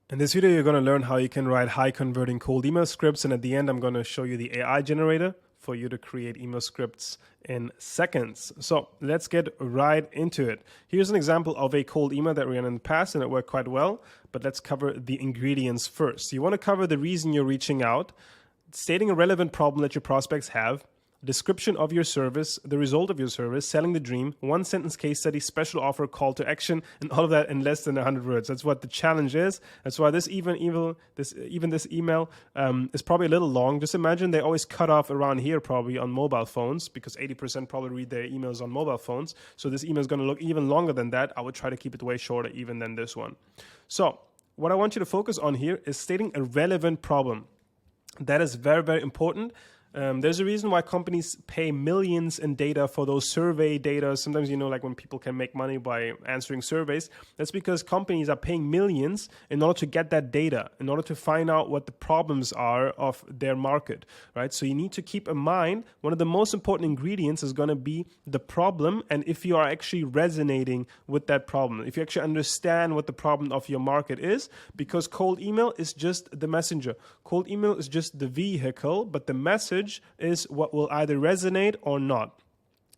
In this video, you're going to learn how you can write high converting cold email scripts. And at the end, I'm going to show you the AI generator for you to create email scripts in seconds. So let's get right into it. Here's an example of a cold email that we ran in the past and it worked quite well, but let's cover the ingredients first. You want to cover the reason you're reaching out, stating a relevant problem that your prospects have, description of your service, the result of your service, selling the dream, one sentence case study, special offer, call to action, and all of that in less than 100 words. That's what the challenge is. That's why this email is probably a little long. Just imagine they always cut off around here probably on mobile phones because 80% probably read their emails on mobile phones. So this email is going to look even longer than that. I would try to keep it way shorter even than this one. So what I want you to focus on here is stating a relevant problem. That is very, very important. There's a reason why companies pay millions in data for those survey data. Sometimes, like when people can make money by answering surveys, that's because companies are paying millions in order to get that data, in order to find out what the problems are of their market, right? So you need to keep in mind, one of the most important ingredients is going to be the problem. And if you are actually resonating with that problem, if you actually understand what the problem of your market is, because cold email is just the messenger. Cold email is just the vehicle, but the message is what will either resonate or not.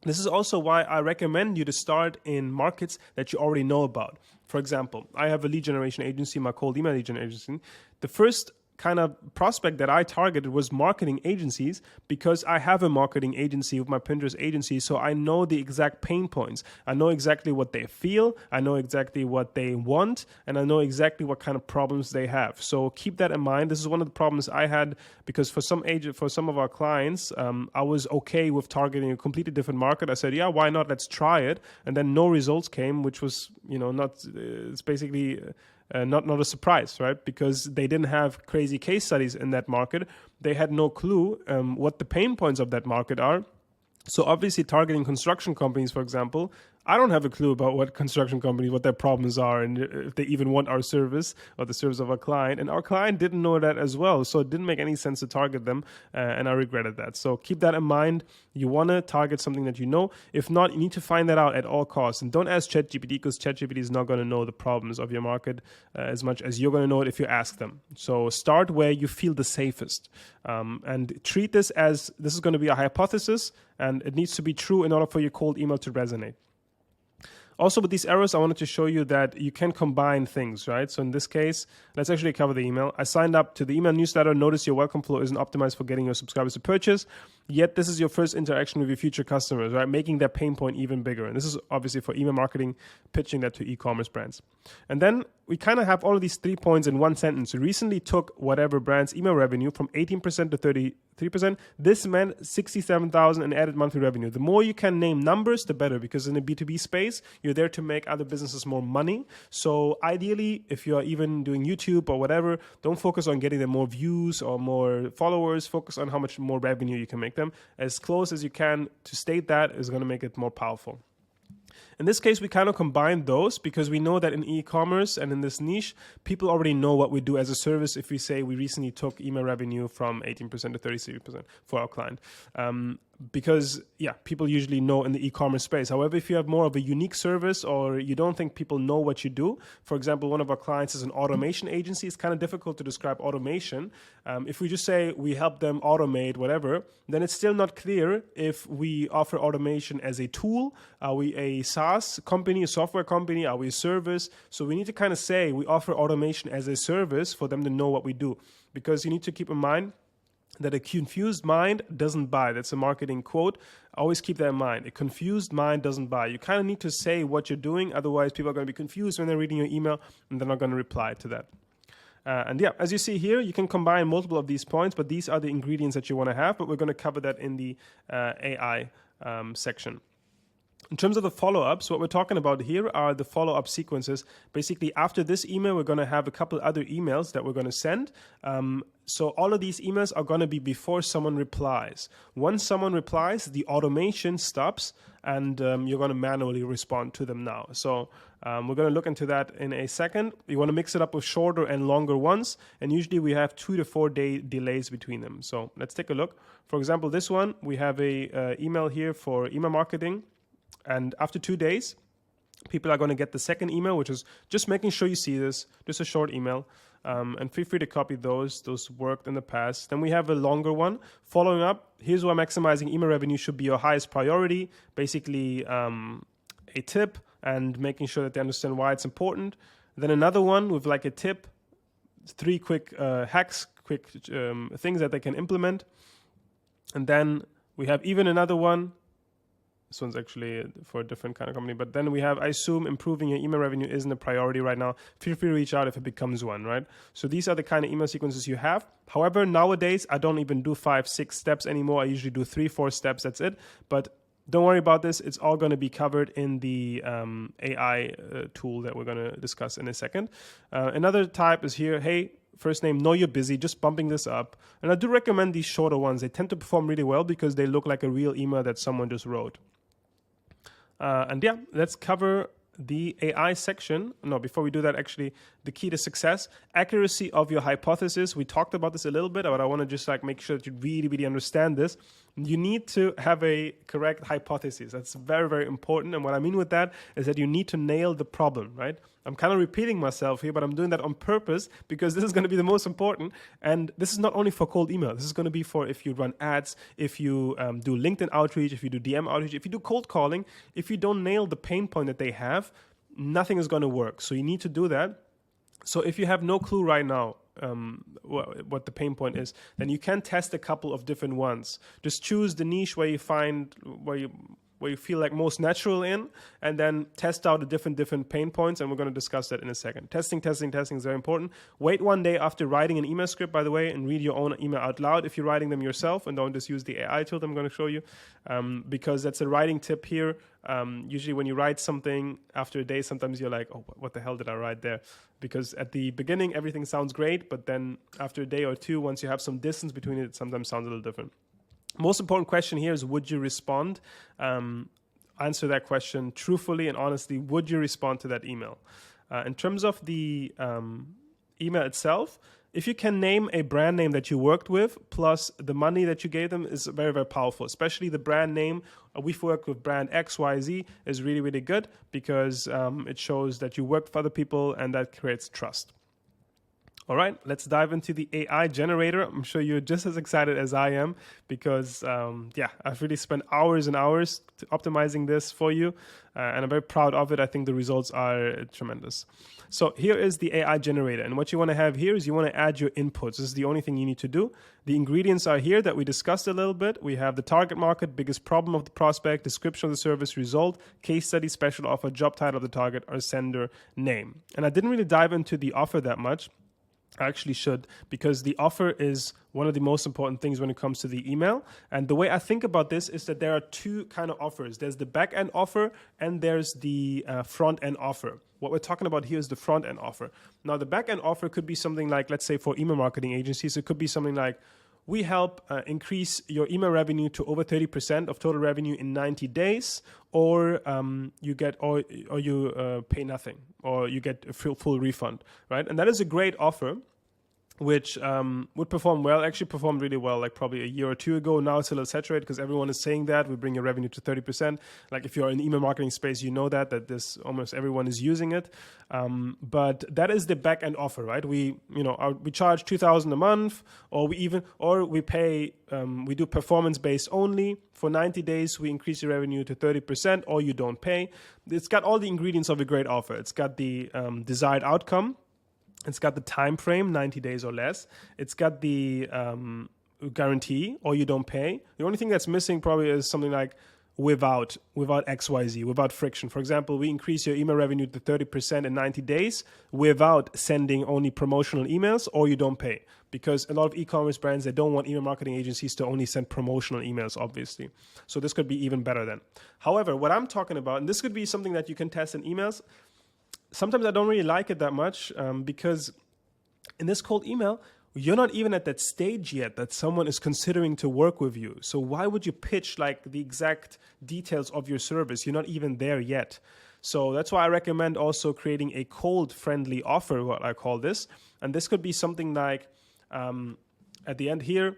This is also why I recommend you to start in markets that you already know about. For example, I have a lead generation agency, my cold email lead generation agency. The first kind of prospect that I targeted was marketing agencies because I have a marketing agency with my Pinterest agency, so I know the exact pain points. I know exactly what they feel, I know exactly what they want, and I know exactly what kind of problems they have. So keep that in mind. This is one of the problems I had because for some of our clients, I was okay with targeting a completely different market. I said, yeah, why not? Let's try it. And then no results came, which was, it's basically not a surprise, right? Because they didn't have crazy case studies in that market. They had no clue what the pain points of that market are. So obviously targeting construction companies, for example, I don't have a clue about what construction companies, what their problems are, and if they even want our service or the service of our client. And our client didn't know that as well. So it didn't make any sense to target them. And I regretted that. So keep that in mind. You want to target something that you know. If not, you need to find that out at all costs. And don't ask ChatGPT because ChatGPT is not going to know the problems of your market as much as you're going to know it if you ask them. So start where you feel the safest. And treat this as this is going to be a hypothesis and it needs to be true in order for your cold email to resonate. Also, with these arrows, I wanted to show you that you can combine things, right? So in this case, let's actually cover the email. I signed up to the email newsletter. Notice your welcome flow isn't optimized for getting your subscribers to purchase. Yet this is your first interaction with your future customers, right? Making their pain point even bigger. And this is obviously for email marketing, pitching that to e-commerce brands. And then we kind of have all of these 3 points in one sentence. We recently took whatever brand's email revenue from 18% to 33%. This meant 67,000 in added monthly revenue. The more you can name numbers, the better, because in the B2B space, you're there to make other businesses more money. So ideally, if you're even doing YouTube or whatever, don't focus on getting them more views or more followers. Focus on how much more revenue you can make them. As close as you can to state that is going to make it more powerful. In this case, we kind of combine those because we know that in e-commerce and in this niche, people already know what we do as a service if we say we recently took email revenue from 18% to 33% for our client. Because, people usually know in the e-commerce space. However, if you have more of a unique service or you don't think people know what you do, for example, one of our clients is an automation agency. It's kind of difficult to describe automation. If we just say we help them automate whatever, then it's still not clear if we offer automation as a tool. Are we a SaaS company, a software company? Are we a service? So we need to kind of say we offer automation as a service for them to know what we do. Because you need to keep in mind that a confused mind doesn't buy. That's a marketing quote. Always keep that in mind. A confused mind doesn't buy. You kind of need to say what you're doing. Otherwise, people are going to be confused when they're reading your email and they're not going to reply to that. As you see here, you can combine multiple of these points, but these are the ingredients that you want to have. But we're going to cover that in the AI section. In terms of the follow-ups, what we're talking about here are the follow-up sequences. Basically, after this email, we're going to have a couple other emails that we're going to send. So all of these emails are going to be before someone replies. Once someone replies, the automation stops, and you're going to manually respond to them now. So we're going to look into that in a second. You want to mix it up with shorter and longer ones, and usually we have 2 to 4 day delays between them. So let's take a look. For example, this one, we have a email here for email marketing. And after 2 days, people are going to get the second email, which is just making sure you see this, just a short email. And feel free to copy those. Those worked in the past. Then we have a longer one. Following up, here's why maximizing email revenue should be your highest priority. Basically, a tip and making sure that they understand why it's important. Then another one with like a tip, 3 quick hacks, quick things that they can implement. And then we have even another one. This one's actually for a different kind of company. But then we have, I assume improving your email revenue isn't a priority right now. Feel free to reach out if it becomes one, right? So these are the kind of email sequences you have. However, nowadays, I don't even do 5, 6 steps anymore. I usually do 3, 4 steps. That's it. But don't worry about this. It's all going to be covered in the AI tool that we're going to discuss in a second. Another type is here, hey, first name, know you're busy, just bumping this up. And I do recommend these shorter ones. They tend to perform really well because they look like a real email that someone just wrote. And yeah, let's cover the AI section. No, before we do that, actually, the key to success, accuracy of your hypothesis. We talked about this a little bit, but I want to just like make sure that you really, really understand this. You need to have a correct hypothesis. That's very, very important. And what I mean with that is that you need to nail the problem, right? I'm kind of repeating myself here, but I'm doing that on purpose because this is going to be the most important. And this is not only for cold email. This is going to be for if you run ads, if you do LinkedIn outreach, if you do DM outreach, if you do cold calling. If you don't nail the pain point that they have, nothing is going to work. So you need to do that. So if you have no clue right now what the pain point is, then you can test a couple of different ones. Just choose the niche where you find where you feel like most natural in, and then test out the different pain points, and we're going to discuss that in a second. Testing is very important. Wait one day after writing an email script, by the way, and read your own email out loud if you're writing them yourself, and don't just use the AI tool that I'm going to show you, because that's a writing tip here. Usually when you write something after a day, sometimes you're like, oh, what the hell did I write there? Because at the beginning, everything sounds great, but then after a day or two, once you have some distance between it, it sometimes sounds a little different. Most important question here is, would you respond? Answer that question truthfully and honestly. Would you respond to that email? In terms of the email itself, if you can name a brand name that you worked with plus the money that you gave them is very, very powerful, especially the brand name. We've worked with brand XYZ is really, really good because it shows that you worked for other people and that creates trust. All right, let's dive into the AI generator. I'm sure you're just as excited as I am because, I've really spent hours and hours optimizing this for you, and I'm very proud of it. I think the results are tremendous. So here is the AI generator, and what you want to have here is you want to add your inputs. This is the only thing you need to do. The ingredients are here that we discussed a little bit. We have the target market, biggest problem of the prospect, description of the service, result, case study, special offer, job title of the target, or sender name. And I didn't really dive into the offer that much. I actually should, because the offer is one of the most important things when it comes to the email. And the way I think about this is that there are 2 kind of offers. There's the back end offer and there's the front end offer. What we're talking about here is the front end offer. Now, the back end offer could be something like, let's say for email marketing agencies, it could be something like, we help increase your email revenue to over 30% of total revenue in 90 days, or you get or you pay nothing, or you get a full refund, right? And that is a great offer, which would perform well, actually performed really well, like probably a year or 2 ago. Now it's a little saturated because everyone is saying that we bring your revenue to 30%. Like if you're in the email marketing space, you know that this almost everyone is using it. But that is the back end offer, right? We charge $2,000 a month, or we pay. We do performance based only for 90 days. We increase your revenue to 30%, or you don't pay. It's got all the ingredients of a great offer. It's got the desired outcome. It's got the time frame, 90 days or less. It's got the guarantee, or you don't pay. The only thing that's missing probably is something like without XYZ, without friction. For example, we increase your email revenue to 30% in 90 days without sending only promotional emails, or you don't pay. Because a lot of e-commerce brands, they don't want email marketing agencies to only send promotional emails, obviously. So this could be even better then. However, what I'm talking about, and this could be something that you can test in emails, sometimes I don't really like it that much because in this cold email, you're not even at that stage yet that someone is considering to work with you. So why would you pitch like the exact details of your service? You're not even there yet. So that's why I recommend also creating a cold friendly offer, what I call this. And this could be something like at the end here,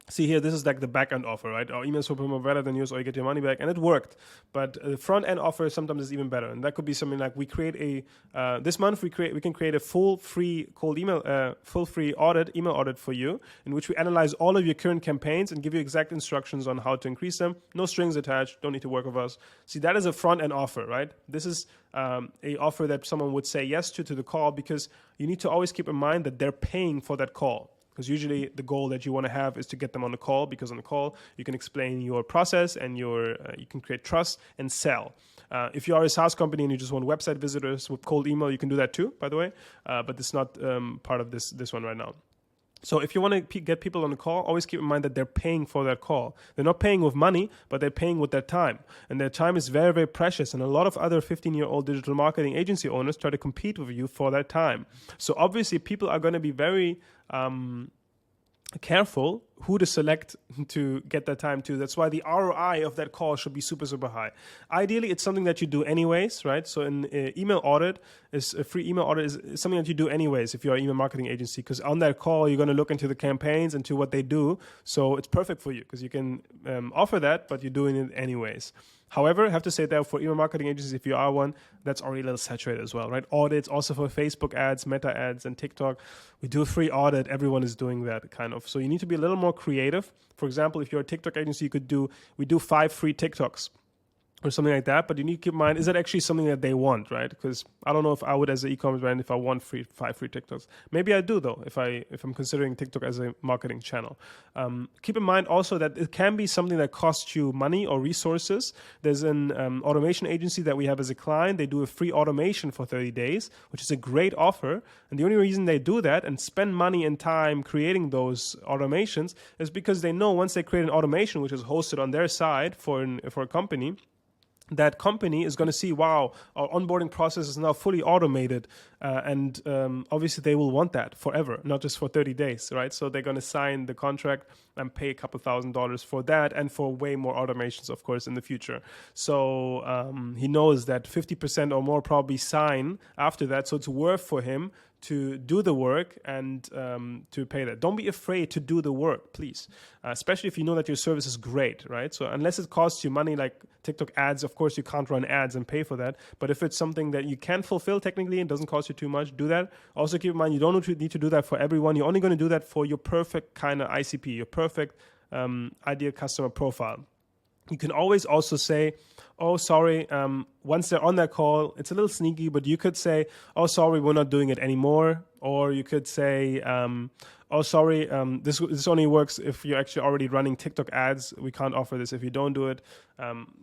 See here, this is like the back end offer, right? Our emails will be more better than yours, or you get your money back, and it worked. But the front end offer sometimes is even better, and that could be something like we create a this month we can create a full free cold email, full free email audit for you, in which we analyze all of your current campaigns and give you exact instructions on how to increase them. No strings attached. Don't need to work with us. See, that is a front end offer, right? This is a offer that someone would say yes to the call, because you need to always keep in mind that they're paying for that call. Because usually the goal that you want to have is to get them on the call, because on the call you can explain your process and you can create trust and sell. If you are a SaaS company and you just want website visitors with cold email, you can do that too, by the way. But it's not part of this one right now. So if you want to get people on the call, always keep in mind that they're paying for that call. They're not paying with money, but they're paying with their time. And their time is very, very precious. And a lot of other 15-year-old digital marketing agency owners try to compete with you for that time. So obviously people are going to be very careful who to select to get that time to. That's why the ROI of that call should be super, super high. Ideally, it's something that you do anyways, right? So an email audit is a free email audit is something that you do anyways if you're an email marketing agency, because on that call, you're going to look into the campaigns and to what they do. So it's perfect for you because you can offer that, but you're doing it anyways. However, I have to say that for email marketing agencies, if you are one, that's already a little saturated as well, right? Audits also for Facebook ads, Meta ads, and TikTok. We do a free audit. Everyone is doing that kind of. So you need to be a little more creative. For example, if you're a TikTok agency, we do 5 free TikToks or something like that. But you need to keep in mind, is that actually something that they want, right? Because I don't know if I would, as an e-commerce brand, if I want 5 free TikToks. Maybe I do though, if I'm considering TikTok as a marketing channel. Keep in mind also that it can be something that costs you money or resources. There's an automation agency that we have as a client. They do a free automation for 30 days, which is a great offer. And the only reason they do that and spend money and time creating those automations is because they know once they create an automation, which is hosted on their side for a company, that company is going to see, wow, our onboarding process is now fully automated. And obviously they will want that forever, not just for 30 days, right? So they're going to sign the contract and pay a couple $1,000s for that and for way more automations, of course, in the future. So he knows that 50% or more probably sign after that. So it's worth for him to do the work and to pay that. Don't be afraid to do the work, please, especially if you know that your service is great, right? So unless it costs you money like TikTok ads, of course you can't run ads and pay for that. But if it's something that you can fulfill technically and doesn't cost you too much, do that. Also keep in mind, you don't need to do that for everyone. You're only going to do that for your perfect kind of ICP, your perfect ideal customer profile. You can always also say, oh, sorry, once they're on that call, it's a little sneaky, but you could say, oh, sorry, we're not doing it anymore. Or you could say, oh, sorry, this only works if you're actually already running TikTok ads. We can't offer this if you don't do it.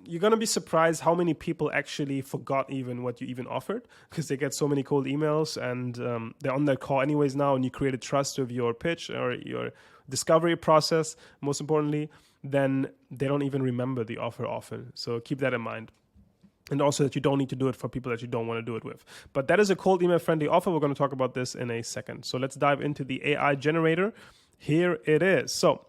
You're going to be surprised how many people actually forgot even what you even offered, because they get so many cold emails and they're on that call anyways now, and you created trust with your pitch or your discovery process, most importantly, then they don't even remember the offer often. So keep that in mind. And also that you don't need to do it for people that you don't want to do it with. But that is a cold email friendly offer. We're going to talk about this in a second. So let's dive into the AI generator. Here it is. So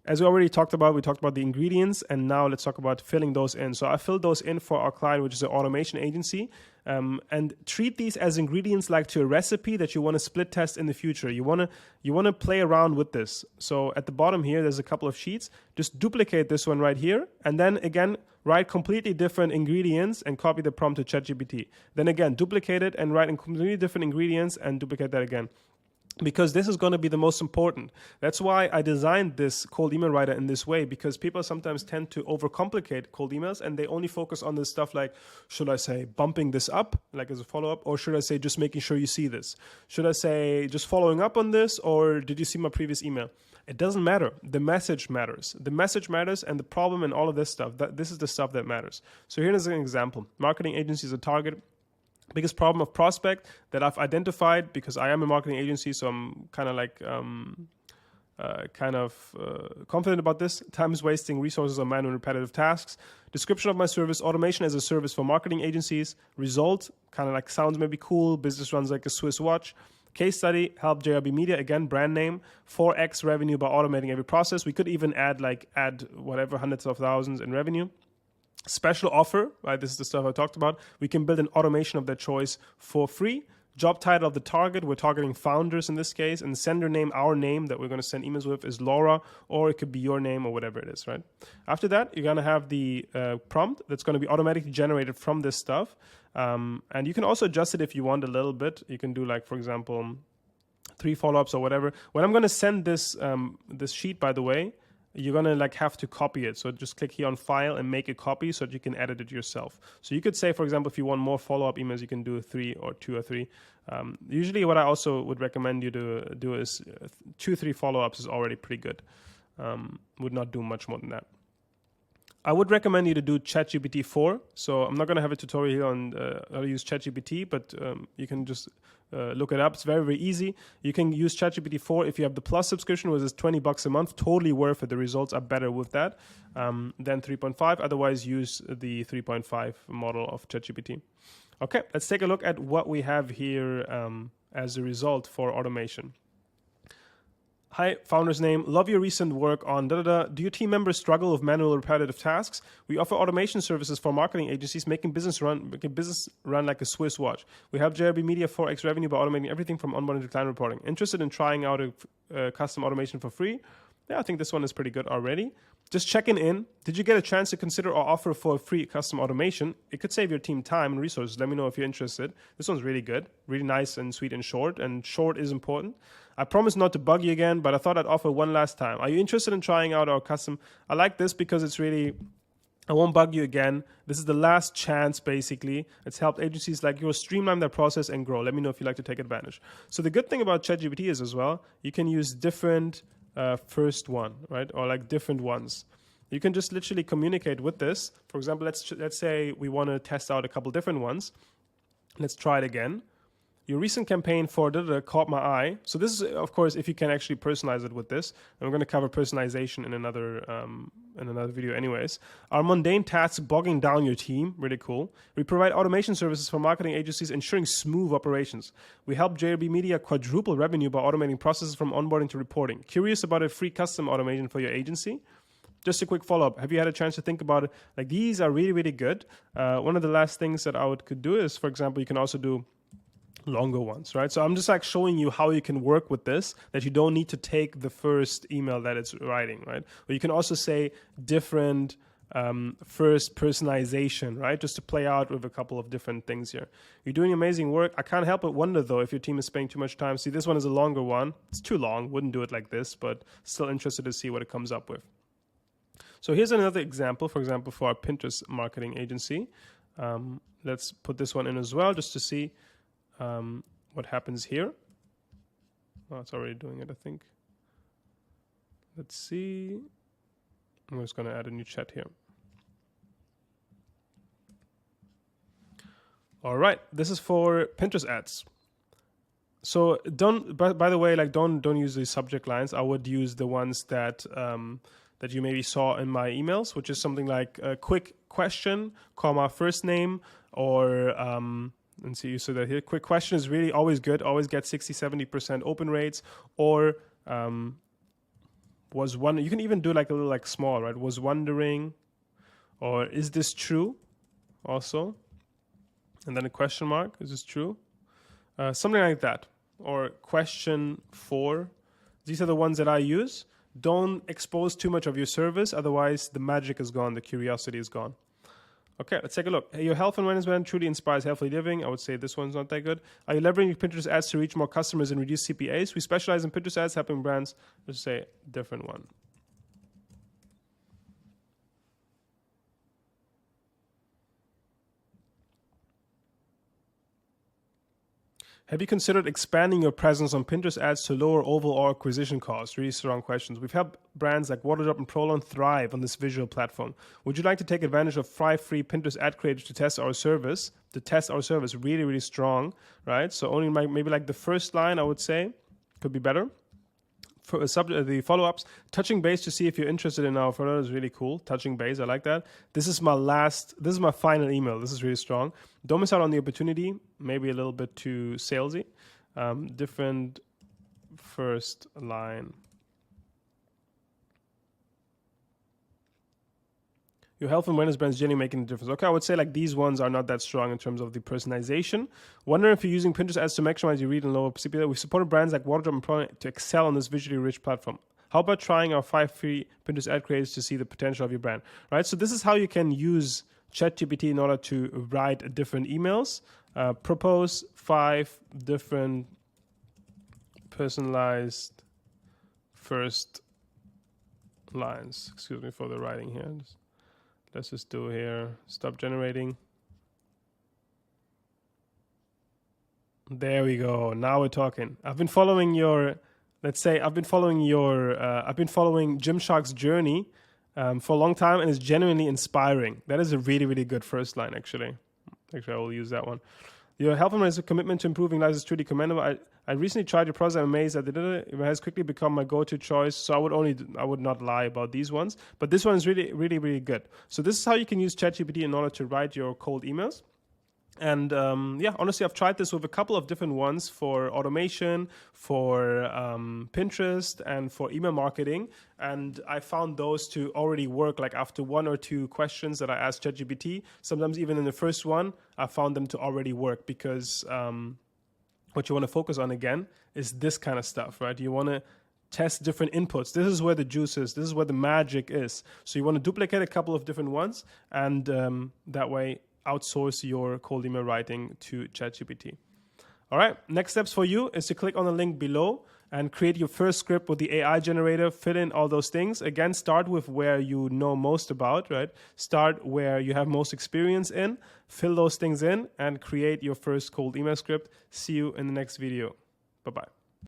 as we already talked about, we talked about the ingredients, and now let's talk about filling those in. So I filled those in for our client, which is an automation agency, and treat these as ingredients like to a recipe that you want to split test in the future. You want to play around with this. So at the bottom here, there's a couple of sheets. Just duplicate this one right here, and then again, write completely different ingredients and copy the prompt to ChatGPT. Then again, duplicate it and write in completely different ingredients and duplicate that again. Because this is going to be the most important. That's why I designed this cold email writer in this way, because people sometimes tend to overcomplicate cold emails and they only focus on this stuff like, should I say bumping this up, like as a follow-up, or should I say just making sure you see this? Should I say just following up on this, or did you see my previous email? It doesn't matter. The message matters. The message matters, and the problem and all of this stuff, this is the stuff that matters. So here's an example. Marketing agency is a target. Biggest problem of prospect that I've identified, because I am a marketing agency, so I'm kind of like confident about this. Time is wasting resources on manual and repetitive tasks. Description of my service: automation as a service for marketing agencies. Result, kind of like sounds maybe cool. Business runs like a Swiss watch. Case study: help JRB Media, again brand name, 4x revenue by automating every process. We could even add whatever hundreds of thousands in revenue. Special offer, right? This is the stuff I talked about. We can build an automation of their choice for free. Job title of the target, we're targeting founders in this case, and sender name, our name that we're going to send emails with is Laura, or it could be your name or whatever it is, right? After that, you're going to have the prompt that's going to be automatically generated from this stuff. And you can also adjust it if you want a little bit. You can do like, for example, 3 follow-ups or whatever. When I'm going to send this this sheet, by the way, you're going to like have to copy it. So just click here on file and make a copy so that you can edit it yourself. So you could say, for example, if you want more follow-up emails, you can do 3 or 2 or 3. Usually what I also would recommend you to do is 2-3 follow-ups is already pretty good. Would not do much more than that. I would recommend you to do ChatGPT 4. So I'm not going to have a tutorial here on how to use ChatGPT, but you can just look it up. It's very, very easy. You can use ChatGPT 4 if you have the Plus subscription, which is $20 a month. Totally worth it. The results are better with that than 3.5. Otherwise, use the 3.5 model of ChatGPT. Okay, let's take a look at what we have here as a result for automation. Hi, founder's name. Love your recent work on da-da-da. Do your team members struggle with manual repetitive tasks? We offer automation services for marketing agencies, making business run like a Swiss watch. We help JRB Media 4x revenue by automating everything from onboarding to client reporting. Interested in trying out a custom automation for free? Yeah, I think this one is pretty good already. Just checking in. Did you get a chance to consider our offer for a free custom automation? It could save your team time and resources. Let me know if you're interested. This one's really good, really nice and sweet and short is important. I promise not to bug you again, but I thought I'd offer one last time. Are you interested in trying out our custom? I like this because it's really, I won't bug you again. This is the last chance, basically. It's helped agencies like yours streamline their process and grow. Let me know if you'd like to take advantage. So the good thing about ChatGPT is as well, you can use different first one, right? Or like different ones. You can just literally communicate with this. For example, let's say we want to test out a couple different ones. Let's try it again. Your recent campaign for caught my eye. So this is, of course, if you can actually personalize it with this. And we're going to cover personalization in another video anyways. Our mundane tasks bogging down your team. Really cool. We provide automation services for marketing agencies, ensuring smooth operations. We help JRB Media quadruple revenue by automating processes from onboarding to reporting. Curious about a free custom automation for your agency? Just a quick follow-up. Have you had a chance to think about it? Like, these are really, really good. One of the last things that I could do is, for example, you can also do longer ones, right? So I'm just like showing you how you can work with this, that you don't need to take the first email that it's writing, right? Or you can also say different first personalization, right? Just to play out with a couple of different things here. You're doing amazing work. I can't help but wonder though if your team is spending too much time. See, this one is a longer one. It's too long. Wouldn't do it like this, but still interested to see what it comes up with. So here's another example, for example, for our Pinterest marketing agency. Let's put this one in as well just to see what happens here. Oh, it's already doing it, I think. Let's see. I'm just going to add a new chat here. All right, this is for Pinterest ads. So don't, by the way, like don't use the subject lines. I would use the ones that that you maybe saw in my emails, which is something like a quick question, comma, first name, or and see you saw that here. Quick question is really always good. Always get 60-70% open rates. Or was one. You can even do like a little like small, right? Was wondering, or is this true? Also, and then a question mark. Is this true? Something like that. Or question 4. These are the ones that I use. Don't expose too much of your service, otherwise the magic is gone, the curiosity is gone. Okay, let's take a look. Your health and wellness brand truly inspires healthy living. I would say this one's not that good. Are you leveraging Pinterest ads to reach more customers and reduce CPAs? We specialize in Pinterest ads, helping brands. Let's say different one. Have you considered expanding your presence on Pinterest ads to lower overall acquisition costs? Really strong questions. We've helped brands like Waterdrop and Prolon thrive on this visual platform. Would you like to take advantage of 5 free Pinterest ad creators to test our service? Really, really strong, right? So only maybe like the first line, I would say, could be better. For the follow-ups, touching base to see if you're interested in our photo is really cool. Touching base, I like that. This is my final email. This is really strong. Don't miss out on the opportunity. Maybe a little bit too salesy. Different first line. Your health and wellness brands generally making a difference. Okay, I would say like these ones are not that strong in terms of the personalization. Wondering if you're using Pinterest ads to maximize your read and lower CPL. We supported brands like Waterdrop and Pro to excel on this visually rich platform. How about trying our 5 free Pinterest ad creators to see the potential of your brand, right? So this is how you can use ChatGPT in order to write different emails. Propose 5 different personalized first lines. Excuse me for the writing here. Let's just do here. Stop generating. There we go. Now we're talking. I've been following your, let's say, I've been following Gymshark's journey for a long time, and it's genuinely inspiring. That is a really, really good first line, actually. Actually, I will use that one. Your health and wellness commitment to improving lives is truly commendable. I recently tried your process. I'm amazed that it has quickly become my go-to choice. So I would not lie about these ones, but this one is really, really, really good. So this is how you can use ChatGPT in order to write your cold emails. And yeah, honestly, I've tried this with a couple of different ones for automation, for Pinterest, and for email marketing. And I found those to already work like after 1 or 2 questions that I asked ChatGPT. Sometimes even in the first one, I found them to already work because what you want to focus on again is this kind of stuff, right? You want to test different inputs. This is where the juice is. This is where the magic is. So you want to duplicate a couple of different ones, and that way outsource your cold email writing to ChatGPT. All right, next steps for you is to click on the link below and create your first script with the AI generator, fill in all those things. Again, start with where you know most about, right? Start where you have most experience in, fill those things in, and create your first cold email script. See you in the next video. Bye-bye.